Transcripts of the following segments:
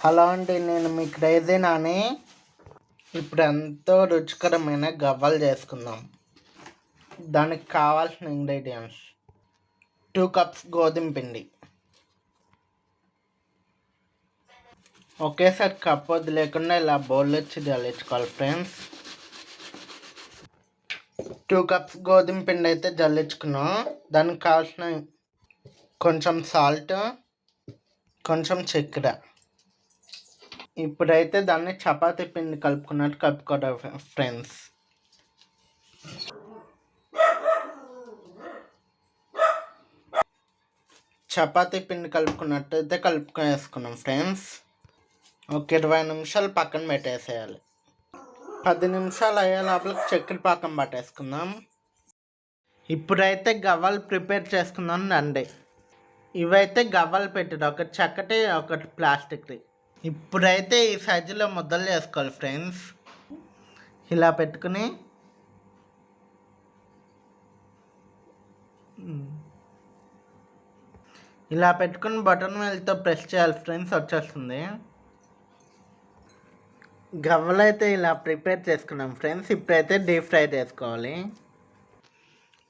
Hello అండి, నేను మీ crazy Nani. ఇప్పుడు ఎంతో రుచికరమైన గవ్వలు చేసుకుందాం. దానికి కావాల్సిన ఇంగ్రీడియంట్స్: 2 కప్స్ గోధుమ పిండి. ఒకేసారి కప్ వదిలేకుండా ఇలా బౌల్ వచ్చి జల్లించుకోవాలి ఫ్రెండ్స్. 2 కప్స్ గోధుమ పిండి అయితే జల్లించుకున్నాం. దానికి కావాల్సిన కొంచెం సాల్ట్, కొంచెం చక్కెర. ఇప్పుడైతే దాన్ని చపాతీ పిండి కలుపుకున్నట్టు కలుపుకోవడం ఫ్రెండ్స్. చపాతీ పిండి కలుపుకున్నట్టు అయితే కలుపుకొనేసుకున్నాం ఫ్రెండ్స్. ఒక 20 నిమిషాలు పక్కన పెట్టేసేయాలి. 10 నిమిషాలు అయ్యే లోపల చక్కెర పాకం పట్టేసుకుందాం. ఇప్పుడైతే గవ్వలు ప్రిపేర్ చేసుకుందాం రండి. ఇవైతే గవ్వలు పెట్టారు, ఒకటి చక్కటి ఒకటి ప్లాస్టిక్ది. ఇప్పుడైతే ఈ సైజులో ముద్దలు చేసుకోవాలి ఫ్రెండ్స్. ఇలా పెట్టుకుని బటన్ వేలుతో ప్రెస్ చేయాలి ఫ్రెండ్స్, వచ్చేస్తుంది. గవ్వలు అయితే ఇలా ప్రిపేర్ చేసుకున్నాం ఫ్రెండ్స్. ఇప్పుడైతే డీప్ ఫ్రై చేసుకోవాలి.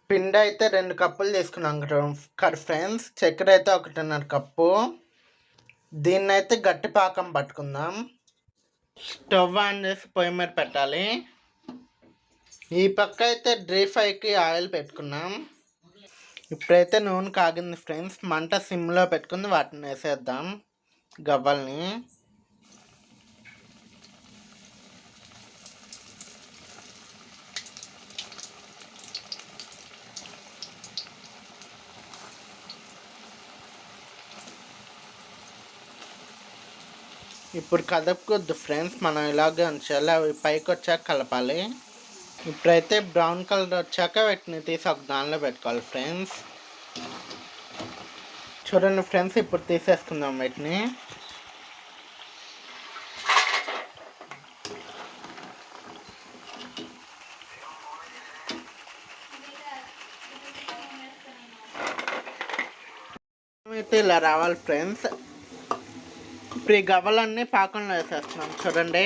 పిండి అయితే 2 కప్పులు తీసుకున్నాం కదా ఫ్రెండ్స్. చక్కెర అయితే 1.5 కప్పు. దీన్ని అయితే గట్టి పాకం పట్టుకుందాం. స్టవ్ ఆన్ చేసి పొయ్యి మీద పెట్టాలి. ఈ పక్క అయితే డీప్ ఫ్రైకి ఆయిల్ పెట్టుకున్నాం. ఇప్పుడైతే నూనె కాగింది ఫ్రెండ్స్. మంట సిమ్లో పెట్టుకుని వాటిని వేసేద్దాం గవ్వల్ని. ఇప్పుడు కదపకొద్దు ఫ్రెండ్స్, మనం ఇలాగే ఉంచాలి. అవి పైకి వచ్చాక కలపాలి. ఇప్పుడైతే బ్రౌన్ కలర్ వచ్చాక వీటిని తీసి ఒక దానిలో పెట్టుకోవాలి ఫ్రెండ్స్. చూడండి ఫ్రెండ్స్, ఇప్పుడు తీసేసుకుందాం వీటిని. అయితే ఇలా రావాలి ఫ్రెండ్స్. ఇప్పుడు ఈ గవ్వలన్నీ పాకంలో వేసేస్తున్నాం చూడండి.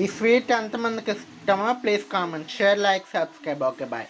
ఈ స్వీట్ ఎంతమందికి ఇష్టమో please comment, share, like, subscribe. Okay bye.